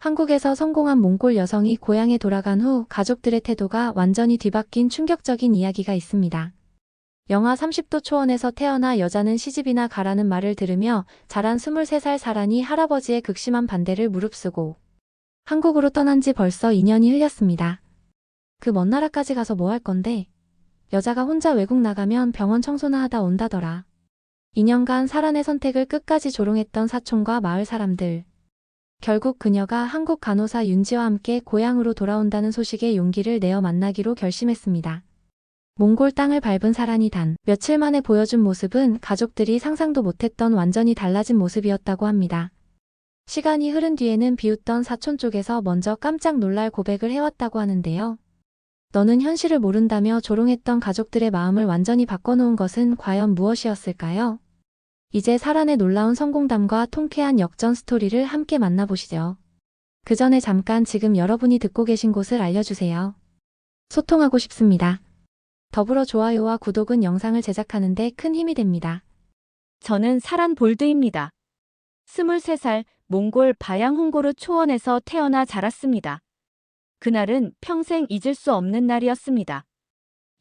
한국에서 성공한 몽골 여성이 고향에 돌아간 후 가족들의 태도가 완전히 뒤바뀐 충격적인 이야기가 있습니다. 영하 30도 초원에서 태어나 여자는 시집이나 가라는 말을 들으며 자란 23살 사란이 할아버지의 극심한 반대를 무릅쓰고 한국으로 떠난 지 벌써 2년이 흘렸습니다. 그 먼 나라까지 가서 뭐 할 건데? 여자가 혼자 외국 나가면 병원 청소나 하다 온다더라. 2년간 사란의 선택을 끝까지 조롱했던 사촌과 마을 사람들. 결국 그녀가 한국 간호사 윤지와 함께 고향으로 돌아온다는 소식에 용기를 내어 만나기로 결심했습니다. 몽골 땅을 밟은 사란이 단 며칠 만에 보여준 모습은 가족들이 상상도 못했던 완전히 달라진 모습이었다고 합니다. 시간이 흐른 뒤에는 비웃던 사촌 쪽에서 먼저 깜짝 놀랄 고백을 해왔다고 하는데요. 너는 현실을 모른다며 조롱했던 가족들의 마음을 완전히 바꿔놓은 것은 과연 무엇이었을까요? 이제 사란의 놀라운 성공담과 통쾌한 역전 스토리를 함께 만나보시죠. 그 전에 잠깐 지금 여러분이 듣고 계신 곳을 알려주세요. 소통하고 싶습니다. 더불어 좋아요와 구독은 영상을 제작하는 데 큰 힘이 됩니다. 저는 사란 볼드입니다. 23살 몽골 바양홍고르 초원에서 태어나 자랐습니다. 그날은 평생 잊을 수 없는 날이었습니다.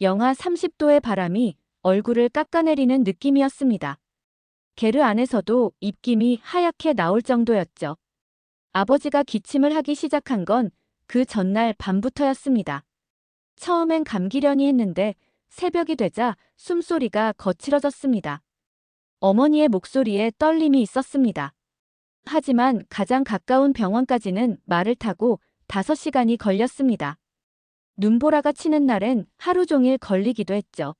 영하 30도의 바람이 얼굴을 깎아내리는 느낌이었습니다. 게르 안에서도 입김이 하얗게 나올 정도였죠. 아버지가 기침을 하기 시작한 건 그 전날 밤부터였습니다. 처음엔 감기려니 했는데 새벽이 되자 숨소리가 거칠어졌습니다. 어머니의 목소리에 떨림이 있었습니다. 하지만 가장 가까운 병원까지는 말을 타고 5시간이 걸렸습니다. 눈보라가 치는 날엔 하루 종일 걸리기도 했죠.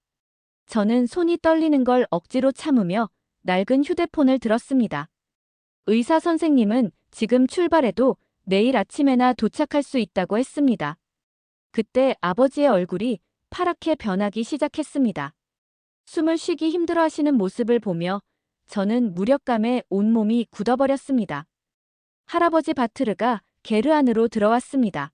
저는 손이 떨리는 걸 억지로 참으며 낡은 휴대폰을 들었습니다. 의사 선생님은 지금 출발해도 내일 아침에나 도착할 수 있다고 했습니다. 그때 아버지의 얼굴이 파랗게 변하기 시작했습니다. 숨을 쉬기 힘들어 하시는 모습을 보며 저는 무력감에 온몸이 굳어버렸습니다. 할아버지 바트르가 게르 안으로 들어왔습니다.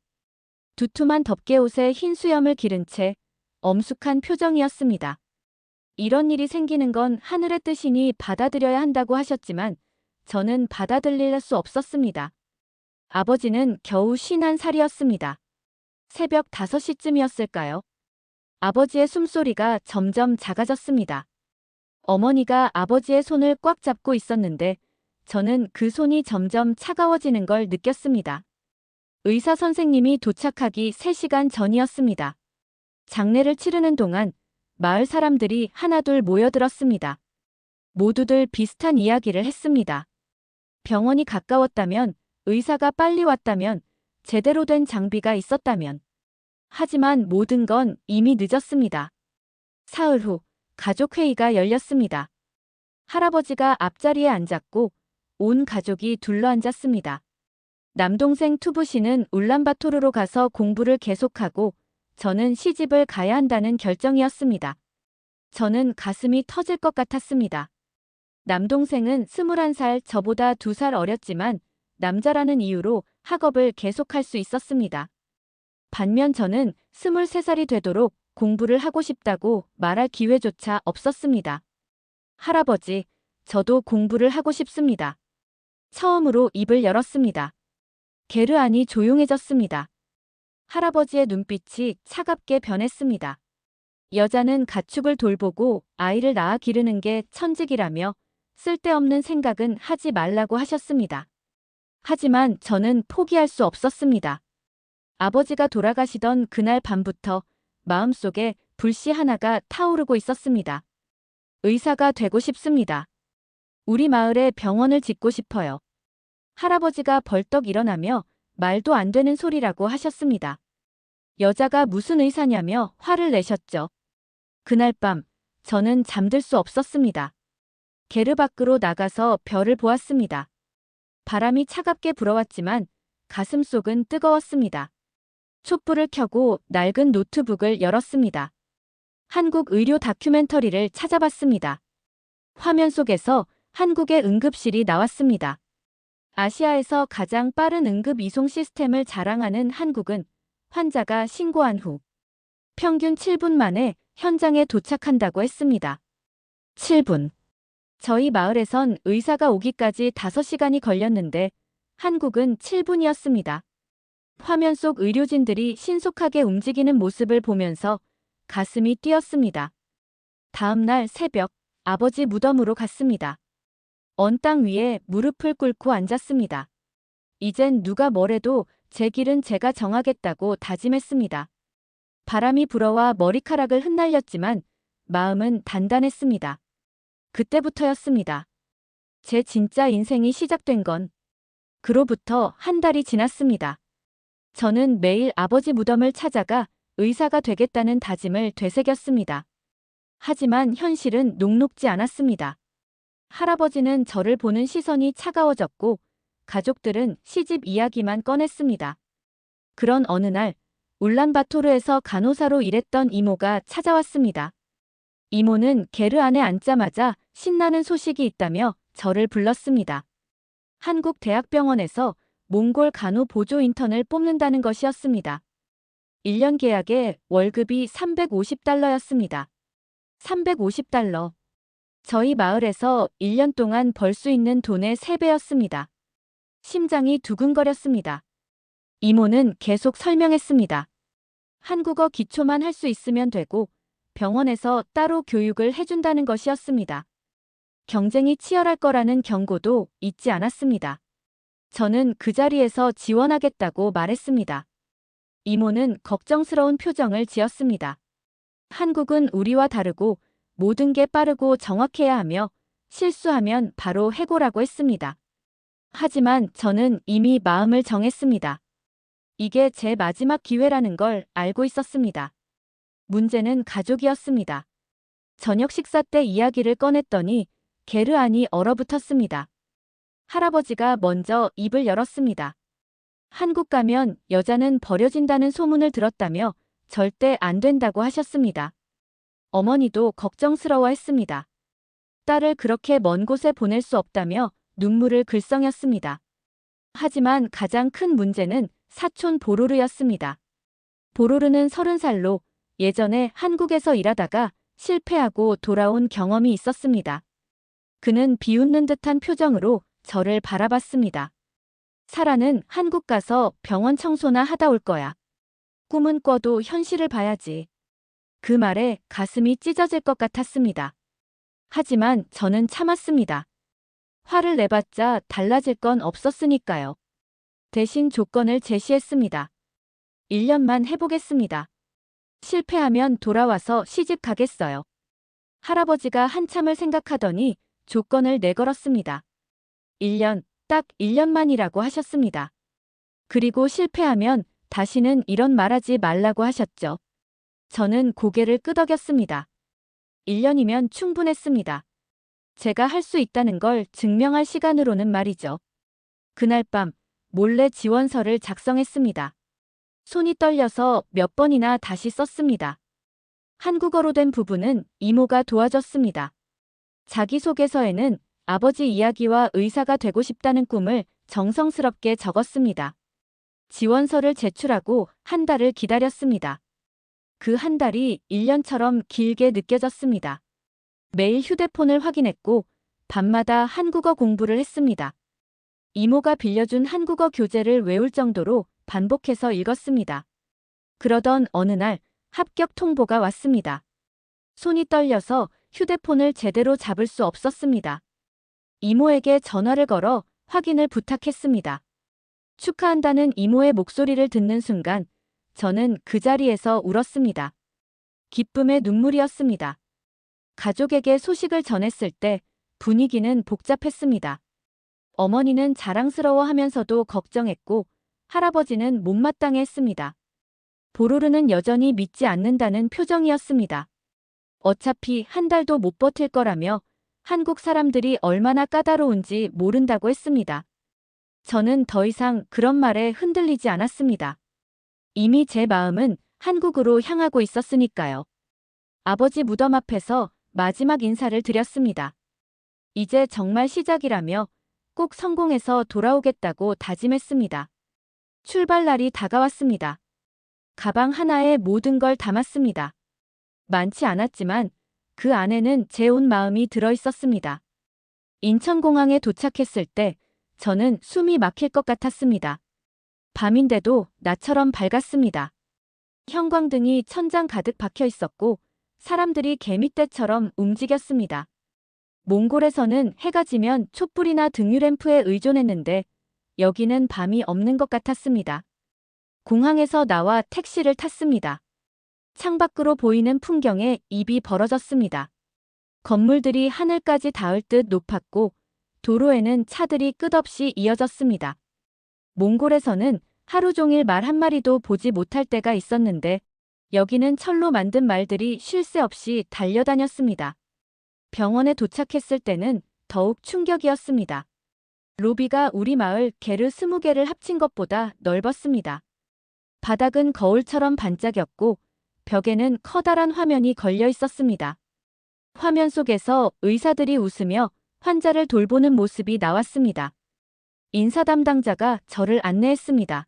두툼한 덮개옷에 흰 수염을 기른 채 엄숙한 표정이었습니다. 이런 일이 생기는 건 하늘의 뜻이니 받아들여야 한다고 하셨지만 저는 받아들일 수 없었습니다. 아버지는 겨우 51살이었습니다. 새벽 5시쯤이었을까요? 아버지의 숨소리가 점점 작아졌습니다. 어머니가 아버지의 손을 꽉 잡고 있었는데 저는 그 손이 점점 차가워지는 걸 느꼈습니다. 의사 선생님이 도착하기 3시간 전이었습니다. 장례를 치르는 동안 마을 사람들이 하나둘 모여들었습니다. 모두들 비슷한 이야기를 했습니다. 병원이 가까웠다면, 의사가 빨리 왔다면, 제대로 된 장비가 있었다면. 하지만 모든 건 이미 늦었습니다. 사흘 후 가족회의가 열렸습니다. 할아버지가 앞자리에 앉았고 온 가족이 둘러앉았습니다. 남동생 투부 씨는 울란바토르로 가서 공부를 계속하고 저는 시집을 가야 한다는 결정이었습니다. 저는 가슴이 터질 것 같았습니다. 남동생은 21살 저보다 2살 어렸지만 남자라는 이유로 학업을 계속할 수 있었습니다. 반면 저는 23살이 되도록 공부를 하고 싶다고 말할 기회조차 없었습니다. 할아버지, 저도 공부를 하고 싶습니다. 처음으로 입을 열었습니다. 게르 안이 조용해졌습니다. 할아버지의 눈빛이 차갑게 변했습니다. 여자는 가축을 돌보고 아이를 낳아 기르는 게 천직이라며 쓸데없는 생각은 하지 말라고 하셨습니다. 하지만 저는 포기할 수 없었습니다. 아버지가 돌아가시던 그날 밤부터 마음속에 불씨 하나가 타오르고 있었습니다. 의사가 되고 싶습니다. 우리 마을에 병원을 짓고 싶어요. 할아버지가 벌떡 일어나며 말도 안 되는 소리라고 하셨습니다. 여자가 무슨 의사냐며 화를 내셨죠. 그날 밤 저는 잠들 수 없었습니다. 게르 밖으로 나가서 별을 보았습니다. 바람이 차갑게 불어왔지만 가슴속은 뜨거웠습니다. 촛불을 켜고 낡은 노트북을 열었습니다. 한국 의료 다큐멘터리를 찾아봤습니다. 화면 속에서 한국의 응급실이 나왔습니다. 아시아에서 가장 빠른 응급 이송 시스템을 자랑하는 한국은 환자가 신고한 후 평균 7분 만에 현장에 도착한다고 했습니다. 7분. 저희 마을에선 의사가 오기까지 5시간이 걸렸는데 한국은 7분이었습니다. 화면 속 의료진들이 신속하게 움직이는 모습을 보면서 가슴이 뛰었습니다. 다음 날 새벽, 아버지 무덤으로 갔습니다. 언 땅 위에 무릎을 꿇고 앉았습니다. 이젠 누가 뭐래도 제 길은 제가 정하겠다고 다짐했습니다. 바람이 불어와 머리카락을 흩날렸지만 마음은 단단했습니다. 그때부터였습니다. 제 진짜 인생이 시작된 건. 그로부터 한 달이 지났습니다. 저는 매일 아버지 무덤을 찾아가 의사가 되겠다는 다짐을 되새겼습니다. 하지만 현실은 녹록지 않았습니다. 할아버지는 저를 보는 시선이 차가워졌고 가족들은 시집 이야기만 꺼냈습니다. 그런 어느 날 울란바토르에서 간호사로 일했던 이모가 찾아왔습니다. 이모는 게르 안에 앉자마자 신나는 소식이 있다며 저를 불렀습니다. 한국 대학병원에서 몽골 간호 보조 인턴을 뽑는다는 것이었습니다. 1년 계약에 월급이 $350였습니다. 350달러. 저희 마을에서 1년 동안 벌 수 있는 돈의 3배였습니다. 심장이 두근거렸습니다. 이모는 계속 설명했습니다. 한국어 기초만 할 수 있으면 되고 병원에서 따로 교육을 해준다는 것이었습니다. 경쟁이 치열할 거라는 경고도 잊지 않았습니다. 저는 그 자리에서 지원하겠다고 말했습니다. 이모는 걱정스러운 표정을 지었습니다. 한국은 우리와 다르고 모든 게 빠르고 정확해야 하며 실수하면 바로 해고라고 했습니다. 하지만 저는 이미 마음을 정했습니다. 이게 제 마지막 기회라는 걸 알고 있었습니다. 문제는 가족이었습니다. 저녁 식사 때 이야기를 꺼냈더니 게르 안이 얼어붙었습니다. 할아버지가 먼저 입을 열었습니다. 한국 가면 여자는 버려진다는 소문을 들었다며 절대 안 된다고 하셨습니다. 어머니도 걱정스러워했습니다. 딸을 그렇게 먼 곳에 보낼 수 없다며 눈물을 글썽였습니다. 하지만 가장 큰 문제는 사촌 보로르였습니다. 보로르는 30살로 예전에 한국에서 일하다가 실패하고 돌아온 경험이 있었습니다. 그는 비웃는 듯한 표정으로 저를 바라봤습니다. 사라는 한국 가서 병원 청소나 하다 올 거야. 꿈은 꿔도 현실을 봐야지. 그 말에 가슴이 찢어질 것 같았습니다. 하지만 저는 참았습니다. 화를 내봤자 달라질 건 없었으니까요. 대신 조건을 제시했습니다. 1년만 해보겠습니다. 실패하면 돌아와서 시집 가겠어요. 할아버지가 한참을 생각하더니 조건을 내걸었습니다. 1년, 딱 1년만이라고 하셨습니다. 그리고 실패하면 다시는 이런 말하지 말라고 하셨죠. 저는 고개를 끄덕였습니다. 1년이면 충분했습니다. 제가 할 수 있다는 걸 증명할 시간으로는 말이죠. 그날 밤 몰래 지원서를 작성했습니다. 손이 떨려서 몇 번이나 다시 썼습니다. 한국어로 된 부분은 이모가 도와줬습니다. 자기소개서에는 아버지 이야기와 의사가 되고 싶다는 꿈을 정성스럽게 적었습니다. 지원서를 제출하고 한 달을 기다렸습니다. 그 한 달이 1년처럼 길게 느껴졌습니다. 매일 휴대폰을 확인했고 밤마다 한국어 공부를 했습니다. 이모가 빌려준 한국어 교재를 외울 정도로 반복해서 읽었습니다. 그러던 어느 날 합격 통보가 왔습니다. 손이 떨려서 휴대폰을 제대로 잡을 수 없었습니다. 이모에게 전화를 걸어 확인을 부탁했습니다. 축하한다는 이모의 목소리를 듣는 순간 저는 그 자리에서 울었습니다. 기쁨의 눈물이었습니다. 가족에게 소식을 전했을 때 분위기는 복잡했습니다. 어머니는 자랑스러워하면서도 걱정했고 할아버지는 못마땅해했습니다. 보로르는 여전히 믿지 않는다는 표정이었습니다. 어차피 한 달도 못 버틸 거라며 한국 사람들이 얼마나 까다로운지 모른다고 했습니다. 저는 더 이상 그런 말에 흔들리지 않았습니다. 이미 제 마음은 한국으로 향하고 있었으니까요. 아버지 무덤 앞에서 마지막 인사를 드렸습니다. 이제 정말 시작이라며 꼭 성공해서 돌아오겠다고 다짐했습니다. 출발 날이 다가왔습니다. 가방 하나에 모든 걸 담았습니다. 많지 않았지만 그 안에는 제 온 마음이 들어 있었습니다. 인천공항에 도착했을 때 저는 숨이 막힐 것 같았습니다. 밤인데도 나처럼 밝았습니다. 형광등이 천장 가득 박혀 있었고 사람들이 개미떼처럼 움직였습니다. 몽골에서는 해가 지면 촛불이나 등유램프에 의존했는데 여기는 밤이 없는 것 같았습니다. 공항에서 나와 택시를 탔습니다. 창밖으로 보이는 풍경에 입이 벌어졌습니다. 건물들이 하늘까지 닿을 듯 높았고 도로에는 차들이 끝없이 이어졌습니다. 몽골에서는 하루 종일 말 한 마리도 보지 못할 때가 있었는데 여기는 철로 만든 말들이 쉴 새 없이 달려다녔습니다. 병원에 도착했을 때는 더욱 충격이었습니다. 로비가 우리 마을 게르 20개를 합친 것보다 넓었습니다. 바닥은 거울처럼 반짝였고 벽에는 커다란 화면이 걸려 있었습니다. 화면 속에서 의사들이 웃으며 환자를 돌보는 모습이 나왔습니다. 인사 담당자가 저를 안내했습니다.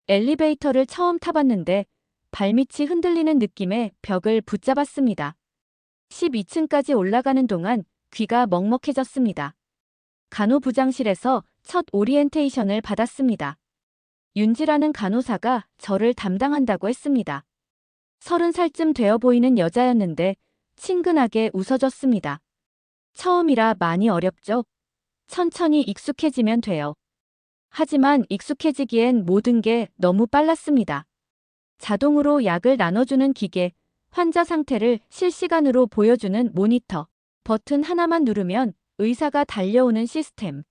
엘리베이터를 처음 타봤는데 발밑이 흔들리는 느낌에 벽을 붙잡았습니다. 12층까지 올라가는 동안 귀가 먹먹해졌습니다. 간호부장실에서 첫 오리엔테이션을 받았습니다. 윤지라는 간호사가 저를 담당한다고 했습니다. 30살쯤 되어 보이는 여자였는데 친근하게 웃어줬습니다. 처음이라 많이 어렵죠? 천천히 익숙해지면 돼요. 하지만 익숙해지기엔 모든 게 너무 빨랐습니다. 자동으로 약을 나눠주는 기계, 환자 상태를 실시간으로 보여주는 모니터, 버튼 하나만 누르면 의사가 달려오는 시스템.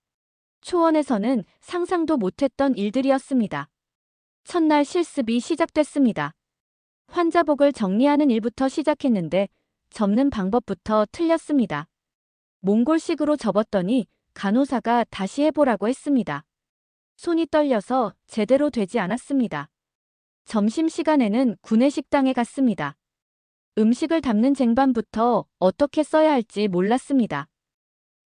초원에서는 상상도 못했던 일들이었습니다. 첫날 실습이 시작됐습니다. 환자복을 정리하는 일부터 시작했는데 접는 방법부터 틀렸습니다. 몽골식으로 접었더니 간호사가 다시 해보라고 했습니다. 손이 떨려서 제대로 되지 않았습니다. 점심시간에는 구내식당에 갔습니다. 음식을 담는 쟁반부터 어떻게 써야 할지 몰랐습니다.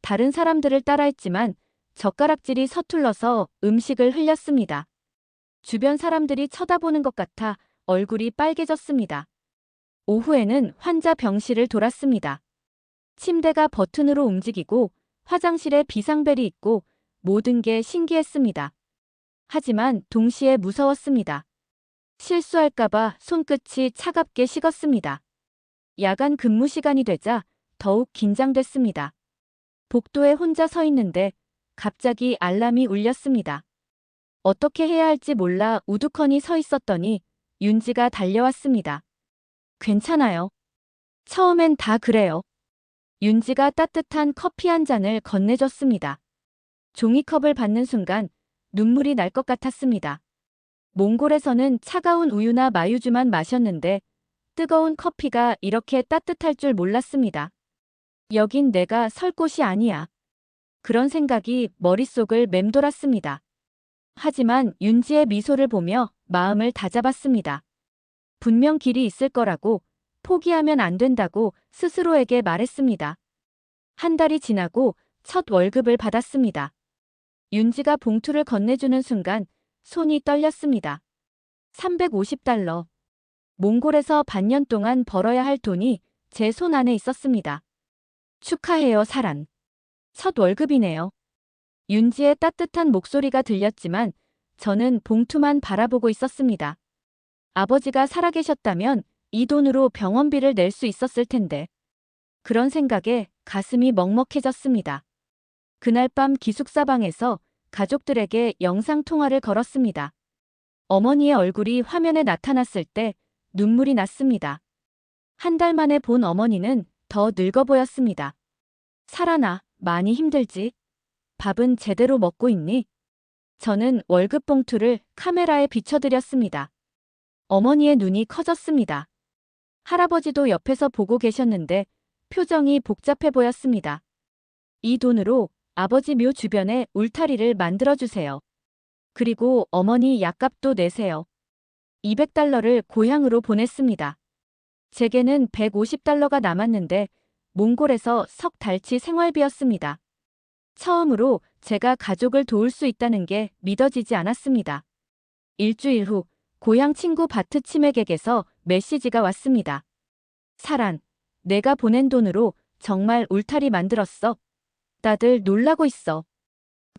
다른 사람들을 따라했지만 젓가락질이 서툴러서 음식을 흘렸습니다. 주변 사람들이 쳐다보는 것 같아 얼굴이 빨개졌습니다. 오후에는 환자 병실을 돌았습니다. 침대가 버튼으로 움직이고 화장실에 비상벨이 있고 모든 게 신기했습니다. 하지만 동시에 무서웠습니다. 실수할까봐 손끝이 차갑게 식었습니다. 야간 근무 시간이 되자 더욱 긴장됐습니다. 복도에 혼자 서 있는데 갑자기 알람이 울렸습니다. 어떻게 해야 할지 몰라 우두커니 서 있었더니 윤지가 달려왔습니다. 괜찮아요. 처음엔 다 그래요. 윤지가 따뜻한 커피 한 잔을 건네줬습니다. 종이컵을 받는 순간 눈물이 날 것 같았습니다. 몽골에서는 차가운 우유나 마유주만 마셨는데 뜨거운 커피가 이렇게 따뜻할 줄 몰랐습니다. 여긴 내가 설 곳이 아니야. 그런 생각이 머릿속을 맴돌았습니다. 하지만 윤지의 미소를 보며 마음을 다잡았습니다. 분명 길이 있을 거라고, 포기하면 안 된다고 스스로에게 말했습니다. 한 달이 지나고 첫 월급을 받았습니다. 윤지가 봉투를 건네주는 순간 손이 떨렸습니다. 350달러. 몽골에서 반년 동안 벌어야 할 돈이 제 손 안에 있었습니다. 축하해요, 사란. 첫 월급이네요. 윤지의 따뜻한 목소리가 들렸지만 저는 봉투만 바라보고 있었습니다. 아버지가 살아계셨다면 이 돈으로 병원비를 낼 수 있었을 텐데. 그런 생각에 가슴이 먹먹해졌습니다. 그날 밤 기숙사방에서 가족들에게 영상통화를 걸었습니다. 어머니의 얼굴이 화면에 나타났을 때 눈물이 났습니다. 한 달 만에 본 어머니는 더 늙어 보였습니다. 사란아, 많이 힘들지? 밥은 제대로 먹고 있니? 저는 월급 봉투를 카메라에 비춰드렸습니다. 어머니의 눈이 커졌습니다. 할아버지도 옆에서 보고 계셨는데 표정이 복잡해 보였습니다. 이 돈으로 아버지 묘 주변에 울타리를 만들어주세요. 그리고 어머니 약값도 내세요. 200달러를 고향으로 보냈습니다. 제게는 150달러가 남았는데 몽골에서 석 달치 생활비였습니다. 처음으로 제가 가족을 도울 수 있다는 게 믿어지지 않았습니다. 일주일 후 고향 친구 바트 치맥에게서 메시지가 왔습니다. 사란, 내가 보낸 돈으로 정말 울타리 만들었어. 다들 놀라고 있어.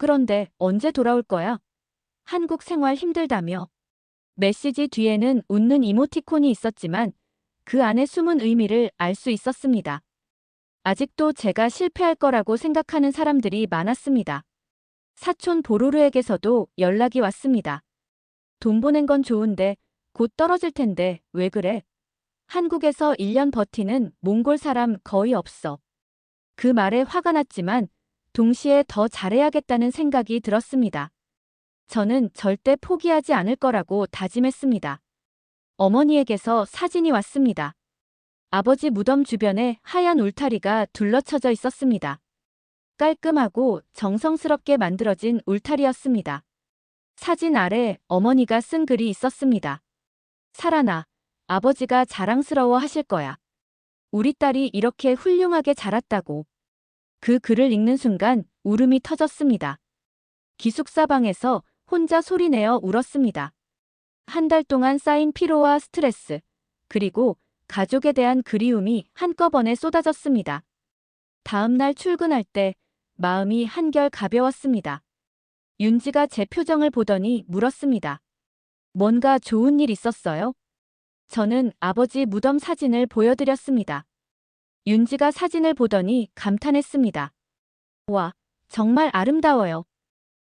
그런데 언제 돌아올 거야? 한국 생활 힘들다며. 메시지 뒤에는 웃는 이모티콘이 있었지만 그 안에 숨은 의미를 알 수 있었습니다. 아직도 제가 실패할 거라고 생각하는 사람들이 많았습니다. 사촌 보로르에게서도 연락이 왔습니다. 돈 보낸 건 좋은데 곧 떨어질 텐데 왜 그래? 한국에서 1년 버티는 몽골 사람 거의 없어. 그 말에 화가 났지만 동시에 더 잘해야겠다는 생각이 들었습니다. 저는 절대 포기하지 않을 거라고 다짐했습니다. 어머니에게서 사진이 왔습니다. 아버지 무덤 주변에 하얀 울타리가 둘러쳐져 있었습니다. 깔끔하고 정성스럽게 만들어진 울타리였습니다. 사진 아래 어머니가 쓴 글이 있었습니다. 살아나, 아버지가 자랑스러워 하실 거야. 우리 딸이 이렇게 훌륭하게 자랐다고. 그 글을 읽는 순간 울음이 터졌습니다. 기숙사 방에서 혼자 소리내어 울었습니다. 한 달 동안 쌓인 피로와 스트레스, 그리고 가족에 대한 그리움이 한꺼번에 쏟아졌습니다. 다음 날 출근할 때 마음이 한결 가벼웠습니다. 윤지가 제 표정을 보더니 물었습니다. 뭔가 좋은 일 있었어요? 저는 아버지 무덤 사진을 보여드렸습니다. 윤지가 사진을 보더니 감탄했습니다. 와, 정말 아름다워요.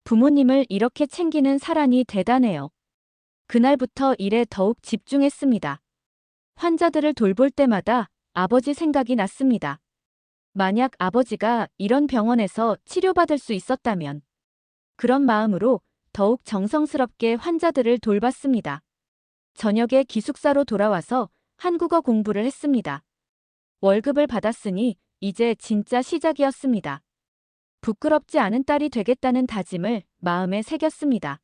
부모님을 이렇게 챙기는 사람이 대단해요. 그날부터 일에 더욱 집중했습니다. 환자들을 돌볼 때마다 아버지 생각이 났습니다. 만약 아버지가 이런 병원에서 치료받을 수 있었다면. 그런 마음으로 더욱 정성스럽게 환자들을 돌봤습니다. 저녁에 기숙사로 돌아와서 한국어 공부를 했습니다. 월급을 받았으니 이제 진짜 시작이었습니다. 부끄럽지 않은 딸이 되겠다는 다짐을 마음에 새겼습니다.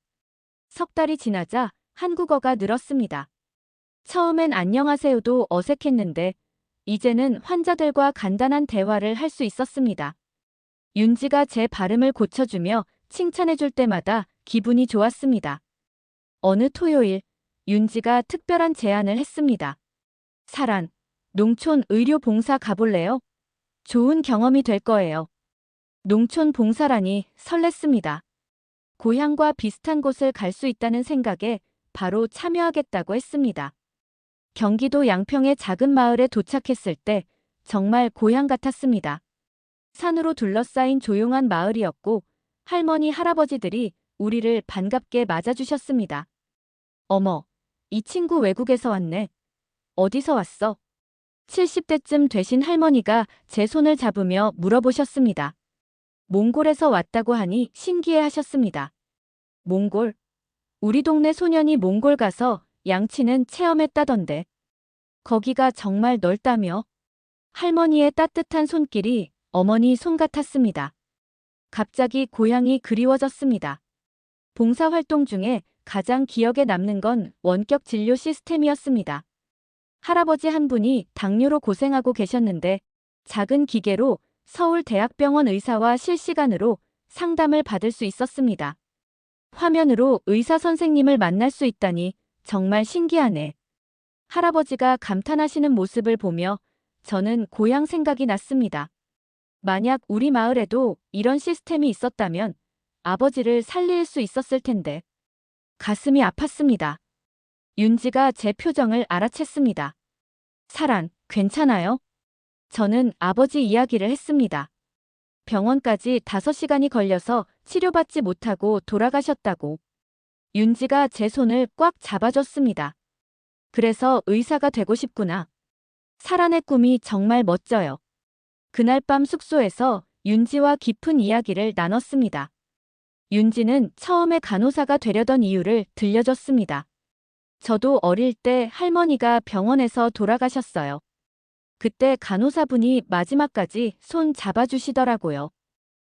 석 달이 지나자 한국어가 늘었습니다. 처음엔 안녕하세요도 어색했는데 이제는 환자들과 간단한 대화를 할 수 있었습니다. 윤지가 제 발음을 고쳐주며 칭찬해줄 때마다 기분이 좋았습니다. 어느 토요일, 윤지가 특별한 제안을 했습니다. 사란, 농촌 의료 봉사 가볼래요? 좋은 경험이 될 거예요. 농촌 봉사라니 설렜습니다. 고향과 비슷한 곳을 갈 수 있다는 생각에 바로 참여하겠다고 했습니다. 경기도 양평의 작은 마을에 도착했을 때 정말 고향 같았습니다. 산으로 둘러싸인 조용한 마을이었고 할머니, 할아버지들이 우리를 반갑게 맞아주셨습니다. 어머, 이 친구 외국에서 왔네. 어디서 왔어? 70대쯤 되신 할머니가 제 손을 잡으며 물어보셨습니다. 몽골에서 왔다고 하니 신기해 하셨습니다. 몽골? 우리 동네 소년이 몽골 가서 양치는 체험했다던데. 거기가 정말 넓다며? 할머니의 따뜻한 손길이 어머니 손 같았습니다. 갑자기 고향이 그리워졌습니다. 봉사활동 중에 가장 기억에 남는 건 원격 진료 시스템이었습니다. 할아버지 한 분이 당뇨로 고생하고 계셨는데 작은 기계로 서울대학병원 의사와 실시간으로 상담을 받을 수 있었습니다. 화면으로 의사 선생님을 만날 수 있다니 정말 신기하네. 할아버지가 감탄하시는 모습을 보며 저는 고향 생각이 났습니다. 만약 우리 마을에도 이런 시스템이 있었다면 아버지를 살릴 수 있었을 텐데. 가슴이 아팠습니다. 윤지가 제 표정을 알아챘습니다. 사란, 괜찮아요? 저는 아버지 이야기를 했습니다. 병원까지 5시간이 걸려서 치료받지 못하고 돌아가셨다고. 윤지가 제 손을 꽉 잡아줬습니다. 그래서 의사가 되고 싶구나. 사란의 꿈이 정말 멋져요. 그날 밤 숙소에서 윤지와 깊은 이야기를 나눴습니다. 윤지는 처음에 간호사가 되려던 이유를 들려줬습니다. 저도 어릴 때 할머니가 병원에서 돌아가셨어요. 그때 간호사분이 마지막까지 손 잡아주시더라고요.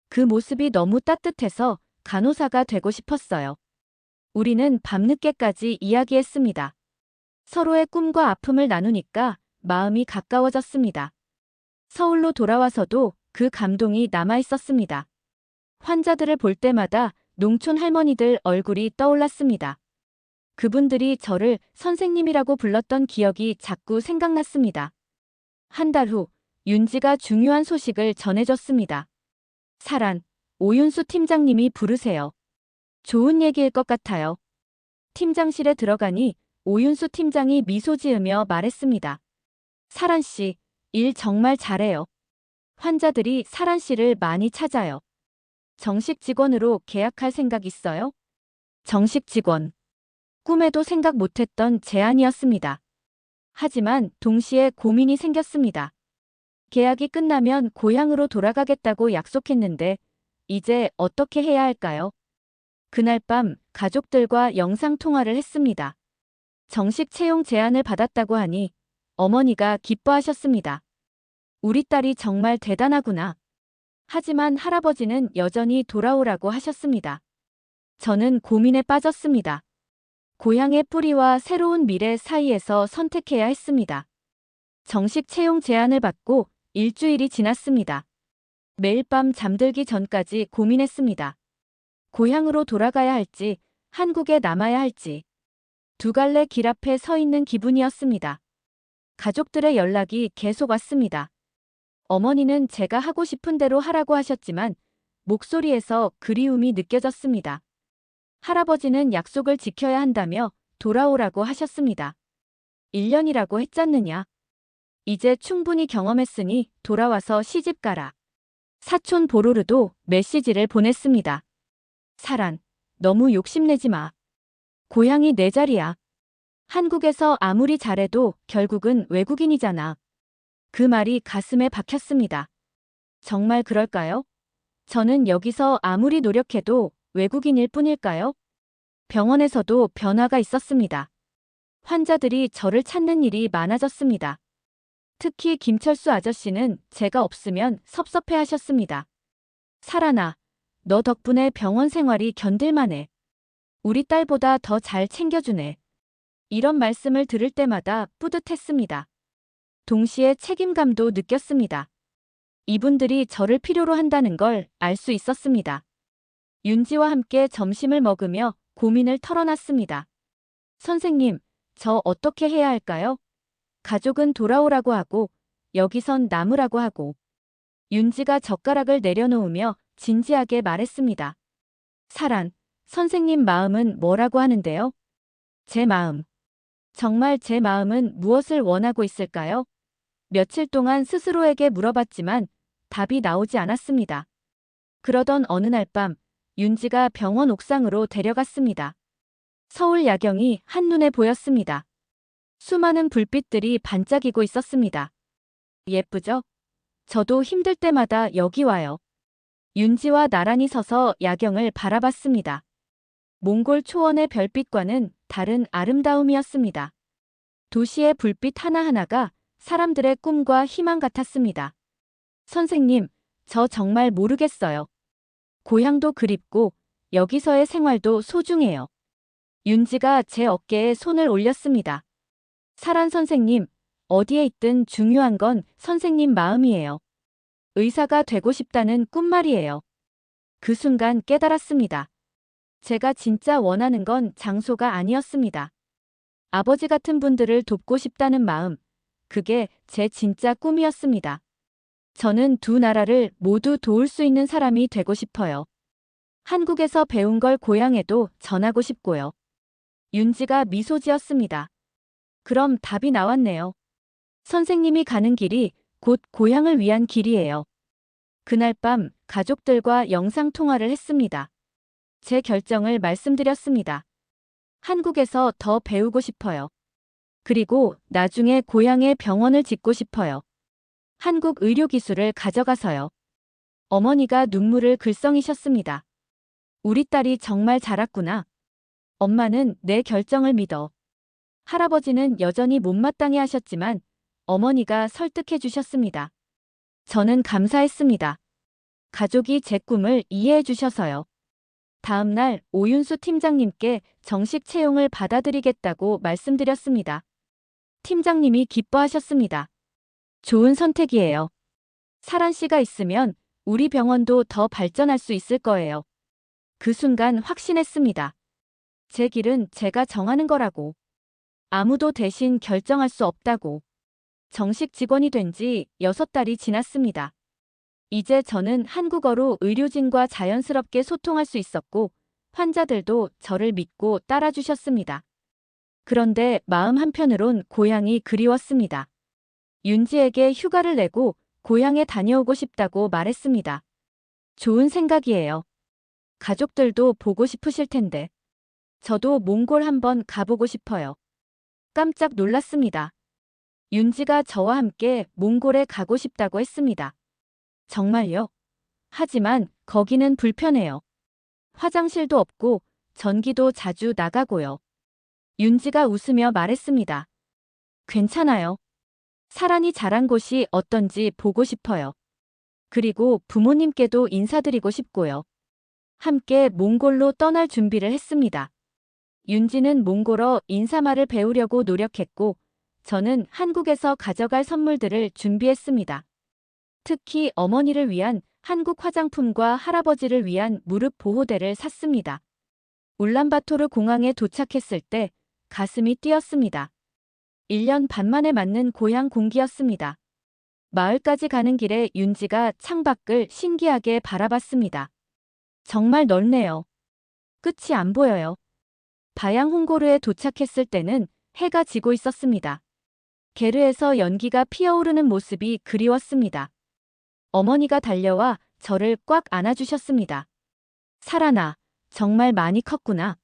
그 모습이 너무 따뜻해서 간호사가 되고 싶었어요. 우리는 밤늦게까지 이야기했습니다. 서로의 꿈과 아픔을 나누니까 마음이 가까워졌습니다. 서울로 돌아와서도 그 감동이 남아있었습니다. 환자들을 볼 때마다 농촌 할머니들 얼굴이 떠올랐습니다. 그분들이 저를 선생님이라고 불렀던 기억이 자꾸 생각났습니다. 한 달 후, 윤지가 중요한 소식을 전해줬습니다. 사란, 오윤수 팀장님이 부르세요. 좋은 얘기일 것 같아요. 팀장실에 들어가니 오윤수 팀장이 미소 지으며 말했습니다. 사란 씨, 일 정말 잘해요. 환자들이 사란 씨를 많이 찾아요. 정식 직원으로 계약할 생각 있어요? 정식 직원. 꿈에도 생각 못했던 제안이었습니다. 하지만 동시에 고민이 생겼습니다. 계약이 끝나면 고향으로 돌아가겠다고 약속했는데 이제 어떻게 해야 할까요? 그날 밤 가족들과 영상통화를 했습니다. 정식 채용 제안을 받았다고 하니 어머니가 기뻐하셨습니다. 우리 딸이 정말 대단하구나. 하지만 할아버지는 여전히 돌아오라고 하셨습니다. 저는 고민에 빠졌습니다. 고향의 뿌리와 새로운 미래 사이에서 선택해야 했습니다. 정식 채용 제안을 받고 일주일이 지났습니다. 매일 밤 잠들기 전까지 고민했습니다. 고향으로 돌아가야 할지, 한국에 남아야 할지. 두 갈래 길 앞에 서 있는 기분이었습니다. 가족들의 연락이 계속 왔습니다. 어머니는 제가 하고 싶은 대로 하라고 하셨지만 목소리에서 그리움이 느껴졌습니다. 할아버지는 약속을 지켜야 한다며 돌아오라고 하셨습니다. 1년이라고 했잖느냐. 이제 충분히 경험했으니 돌아와서 시집 가라. 사촌 보로르도 메시지를 보냈습니다. 사란, 너무 욕심내지 마. 고향이 내 자리야. 한국에서 아무리 잘해도 결국은 외국인이잖아. 그 말이 가슴에 박혔습니다. 정말 그럴까요? 저는 여기서 아무리 노력해도 외국인일 뿐일까요? 병원에서도 변화가 있었습니다. 환자들이 저를 찾는 일이 많아졌습니다. 특히 김철수 아저씨는 제가 없으면 섭섭해 하셨습니다. 사란아, 너 덕분에 병원 생활이 견딜만해. 우리 딸보다 더 잘 챙겨주네. 이런 말씀을 들을 때마다 뿌듯했습니다. 동시에 책임감도 느꼈습니다. 이분들이 저를 필요로 한다는 걸 알 수 있었습니다. 윤지와 함께 점심을 먹으며 고민을 털어놨습니다. 선생님, 저 어떻게 해야 할까요? 가족은 돌아오라고 하고 여기선 남으라고 하고. 윤지가 젓가락을 내려놓으며 진지하게 말했습니다. 사란, 선생님 마음은 뭐라고 하는데요? 제 마음. 정말 제 마음은 무엇을 원하고 있을까요? 며칠 동안 스스로에게 물어봤지만 답이 나오지 않았습니다. 그러던 어느 날 밤, 윤지가 병원 옥상으로 데려갔습니다. 서울 야경이 한눈에 보였습니다. 수많은 불빛들이 반짝이고 있었습니다. 예쁘죠? 저도 힘들 때마다 여기 와요. 윤지와 나란히 서서 야경을 바라봤습니다. 몽골 초원의 별빛과는 다른 아름다움이었습니다. 도시의 불빛 하나하나가 사람들의 꿈과 희망 같았습니다. 선생님, 저 정말 모르겠어요. 고향도 그립고 여기서의 생활도 소중해요. 윤지가 제 어깨에 손을 올렸습니다. 사란 선생님, 어디에 있든 중요한 건 선생님 마음이에요. 의사가 되고 싶다는 꿈 말이에요. 그 순간 깨달았습니다. 제가 진짜 원하는 건 장소가 아니었습니다. 아버지 같은 분들을 돕고 싶다는 마음, 그게 제 진짜 꿈이었습니다. 저는 두 나라를 모두 도울 수 있는 사람이 되고 싶어요. 한국에서 배운 걸 고향에도 전하고 싶고요. 윤지가 미소 지었습니다. 그럼 답이 나왔네요. 선생님이 가는 길이 곧 고향을 위한 길이에요. 그날 밤 가족들과 영상통화를 했습니다. 제 결정을 말씀드렸습니다. 한국에서 더 배우고 싶어요. 그리고 나중에 고향에 병원을 짓고 싶어요. 한국 의료기술을 가져가서요. 어머니가 눈물을 글썽이셨습니다. 우리 딸이 정말 자랐구나. 엄마는 내 결정을 믿어. 할아버지는 여전히 못마땅해 하셨지만 어머니가 설득해 주셨습니다. 저는 감사했습니다. 가족이 제 꿈을 이해해 주셔서요. 다음 날 오윤수 팀장님께 정식 채용을 받아들이겠다고 말씀드렸습니다. 팀장님이 기뻐하셨습니다. 좋은 선택이에요. 사란 씨가 있으면 우리 병원도 더 발전할 수 있을 거예요. 그 순간 확신했습니다. 제 길은 제가 정하는 거라고. 아무도 대신 결정할 수 없다고. 정식 직원이 된 지 6달이 지났습니다. 이제 저는 한국어로 의료진과 자연스럽게 소통할 수 있었고, 환자들도 저를 믿고 따라주셨습니다. 그런데 마음 한편으론 고향이 그리웠습니다. 윤지에게 휴가를 내고 고향에 다녀오고 싶다고 말했습니다. 좋은 생각이에요. 가족들도 보고 싶으실 텐데. 저도 몽골 한번 가보고 싶어요. 깜짝 놀랐습니다. 윤지가 저와 함께 몽골에 가고 싶다고 했습니다. 정말요? 하지만 거기는 불편해요. 화장실도 없고 전기도 자주 나가고요. 윤지가 웃으며 말했습니다. 괜찮아요. 사란이 자란 곳이 어떤지 보고 싶어요. 그리고 부모님께도 인사드리고 싶고요. 함께 몽골로 떠날 준비를 했습니다. 윤지는 몽골어 인사말을 배우려고 노력했고, 저는 한국에서 가져갈 선물들을 준비했습니다. 특히 어머니를 위한 한국 화장품과 할아버지를 위한 무릎 보호대를 샀습니다. 울란바토르 공항에 도착했을 때 가슴이 뛰었습니다. 1년 반 만에 맞는 고향 공기였습니다. 마을까지 가는 길에 윤지가 창밖을 신기하게 바라봤습니다. 정말 넓네요. 끝이 안 보여요. 바양 홍고르에 도착했을 때는 해가 지고 있었습니다. 게르에서 연기가 피어오르는 모습이 그리웠습니다. 어머니가 달려와 저를 꽉 안아주셨습니다. 사란아, 정말 많이 컸구나.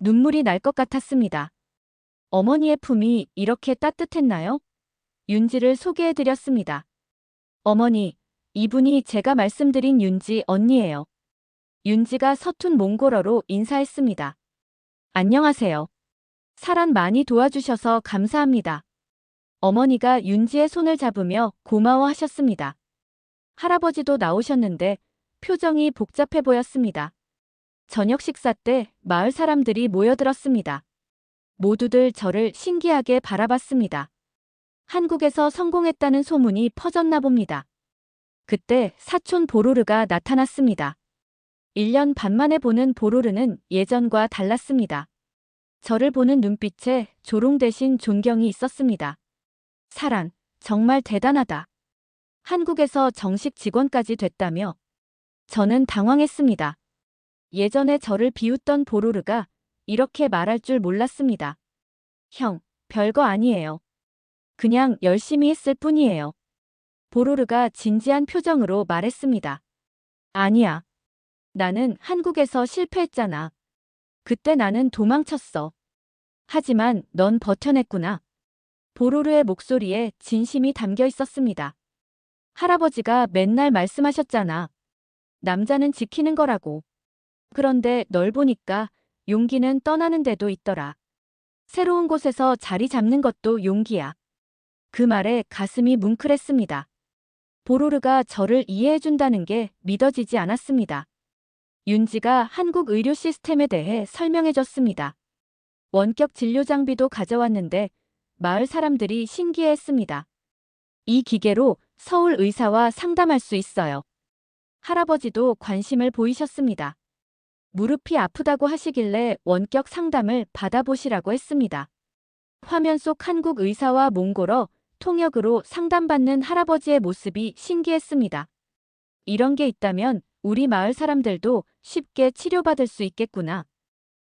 눈물이 날 것 같았습니다. 어머니의 품이 이렇게 따뜻했나요? 윤지를 소개해드렸습니다. 어머니, 이분이 제가 말씀드린 윤지 언니예요. 윤지가 서툰 몽골어로 인사했습니다. 안녕하세요. 사란 많이 도와주셔서 감사합니다. 어머니가 윤지의 손을 잡으며 고마워하셨습니다. 할아버지도 나오셨는데 표정이 복잡해 보였습니다. 저녁 식사 때 마을 사람들이 모여들었습니다. 모두들 저를 신기하게 바라봤습니다. 한국에서 성공했다는 소문이 퍼졌나 봅니다. 그때 사촌 보로르가 나타났습니다. 1년 반 만에 보는 보로르는 예전과 달랐습니다. 저를 보는 눈빛에 조롱 대신 존경이 있었습니다. 사란, 정말 대단하다. 한국에서 정식 직원까지 됐다며. 저는 당황했습니다. 예전에 저를 비웃던 보로르가 이렇게 말할 줄 몰랐습니다. 형, 별거 아니에요. 그냥 열심히 했을 뿐이에요. 보로르가 진지한 표정으로 말했습니다. 아니야. 나는 한국에서 실패했잖아. 그때 나는 도망쳤어. 하지만 넌 버텨냈구나. 보로르의 목소리에 진심이 담겨 있었습니다. 할아버지가 맨날 말씀하셨잖아. 남자는 지키는 거라고. 그런데 널 보니까 용기는 떠나는 데도 있더라. 새로운 곳에서 자리 잡는 것도 용기야. 그 말에 가슴이 뭉클했습니다. 보로르가 저를 이해해준다는 게 믿어지지 않았습니다. 윤지가 한국 의료 시스템에 대해 설명해줬습니다. 원격 진료 장비도 가져왔는데 마을 사람들이 신기해했습니다. 이 기계로 서울 의사와 상담할 수 있어요. 할아버지도 관심을 보이셨습니다. 무릎이 아프다고 하시길래 원격 상담을 받아보시라고 했습니다. 화면 속 한국 의사와 몽골어, 통역으로 상담받는 할아버지의 모습이 신기했습니다. 이런 게 있다면 우리 마을 사람들도 쉽게 치료받을 수 있겠구나.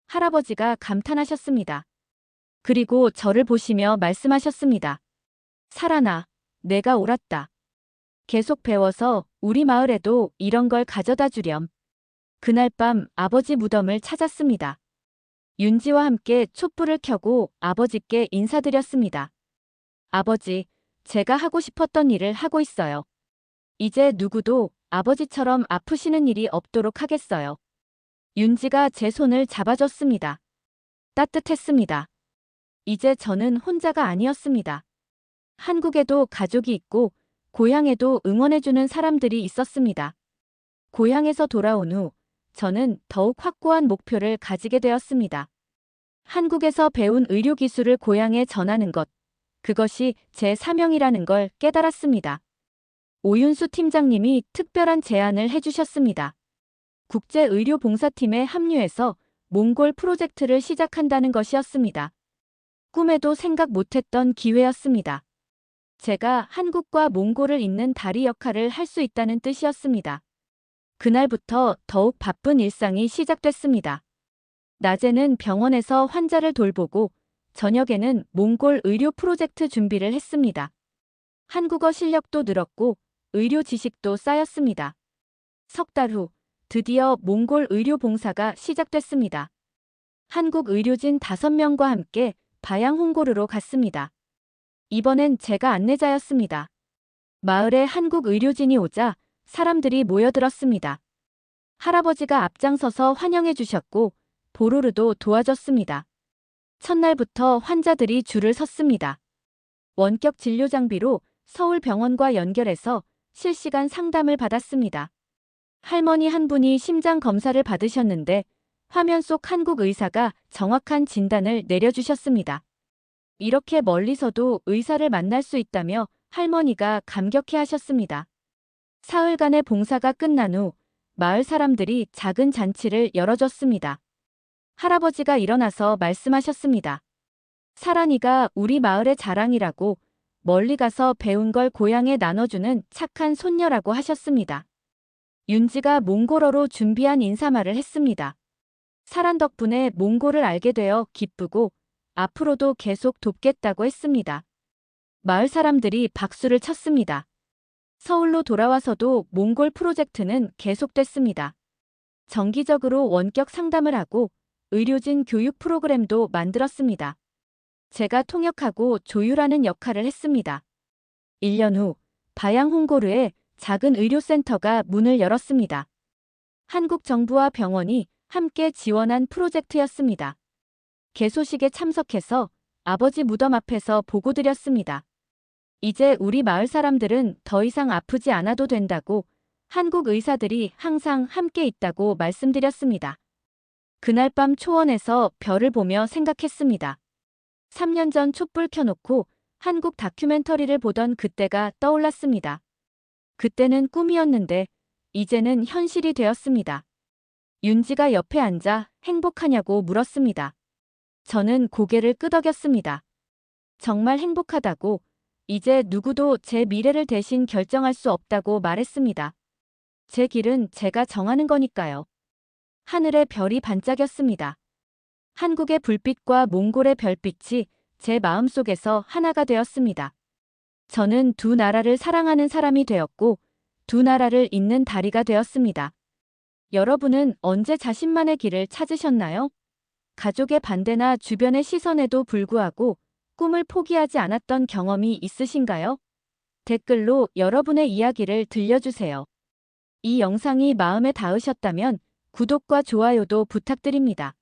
할아버지가 감탄하셨습니다. 그리고 저를 보시며 말씀하셨습니다. 사란아, 내가 옳았다. 계속 배워서 우리 마을에도 이런 걸 가져다 주렴. 그날 밤 아버지 무덤을 찾았습니다. 윤지와 함께 촛불을 켜고 아버지께 인사드렸습니다. 아버지, 제가 하고 싶었던 일을 하고 있어요. 이제 누구도 아버지처럼 아프시는 일이 없도록 하겠어요. 윤지가 제 손을 잡아줬습니다. 따뜻했습니다. 이제 저는 혼자가 아니었습니다. 한국에도 가족이 있고 고향에도 응원해주는 사람들이 있었습니다. 고향에서 돌아온 후 저는 더욱 확고한 목표를 가지게 되었습니다. 한국에서 배운 의료 기술을 고향에 전하는 것, 그것이 제 사명이라는 걸 깨달았습니다. 오윤수 팀장님이 특별한 제안을 해주셨습니다. 국제의료봉사팀에 합류해서 몽골 프로젝트를 시작한다는 것이었습니다. 꿈에도 생각 못했던 기회였습니다. 제가 한국과 몽골을 잇는 다리 역할을 할 수 있다는 뜻이었습니다. 그날부터 더욱 바쁜 일상이 시작됐습니다. 낮에는 병원에서 환자를 돌보고 저녁에는 몽골 의료 프로젝트 준비를 했습니다. 한국어 실력도 늘었고 의료 지식도 쌓였습니다. 석 달 후 드디어 몽골 의료 봉사가 시작됐습니다. 한국 의료진 5명과 함께 바양 홍고르로 갔습니다. 이번엔 제가 안내자였습니다. 마을에 한국 의료진이 오자 사람들이 모여들었습니다. 할아버지가 앞장서서 환영해 주셨고 보루르도 도와줬습니다. 첫날부터 환자들이 줄을 섰습니다. 원격 진료 장비로 서울 병원과 연결해서 실시간 상담을 받았습니다. 할머니 한 분이 심장 검사를 받으셨는데 화면 속 한국 의사가 정확한 진단을 내려주셨습니다. 이렇게 멀리서도 의사를 만날 수 있다며 할머니가 감격해 하셨습니다. 사흘간의 봉사가 끝난 후 마을 사람들이 작은 잔치를 열어줬습니다. 할아버지가 일어나서 말씀하셨습니다. 사란이가 우리 마을의 자랑이라고 멀리 가서 배운 걸 고향에 나눠주는 착한 손녀라고 하셨습니다. 윤지가 몽골어로 준비한 인사말을 했습니다. 사란 덕분에 몽골을 알게 되어 기쁘고 앞으로도 계속 돕겠다고 했습니다. 마을 사람들이 박수를 쳤습니다. 서울로 돌아와서도 몽골 프로젝트는 계속됐습니다. 정기적으로 원격 상담을 하고 의료진 교육 프로그램도 만들었습니다. 제가 통역하고 조율하는 역할을 했습니다. 1년 후 바양 홍고르에 작은 의료센터가 문을 열었습니다. 한국 정부와 병원이 함께 지원한 프로젝트였습니다. 개소식에 참석해서 아버지 무덤 앞에서 보고드렸습니다. 이제 우리 마을 사람들은 더 이상 아프지 않아도 된다고 한국 의사들이 항상 함께 있다고 말씀드렸습니다. 그날 밤 초원에서 별을 보며 생각했습니다. 3년 전 촛불 켜놓고 한국 다큐멘터리를 보던 그때가 떠올랐습니다. 그때는 꿈이었는데 이제는 현실이 되었습니다. 윤지가 옆에 앉아 행복하냐고 물었습니다. 저는 고개를 끄덕였습니다. 정말 행복하다고, 이제 누구도 제 미래를 대신 결정할 수 없다고 말했습니다. 제 길은 제가 정하는 거니까요. 하늘에 별이 반짝였습니다. 한국의 불빛과 몽골의 별빛이 제 마음속에서 하나가 되었습니다. 저는 두 나라를 사랑하는 사람이 되었고 두 나라를 잇는 다리가 되었습니다. 여러분은 언제 자신만의 길을 찾으셨나요? 가족의 반대나 주변의 시선에도 불구하고 꿈을 포기하지 않았던 경험이 있으신가요? 댓글로 여러분의 이야기를 들려주세요. 이 영상이 마음에 닿으셨다면 구독과 좋아요도 부탁드립니다.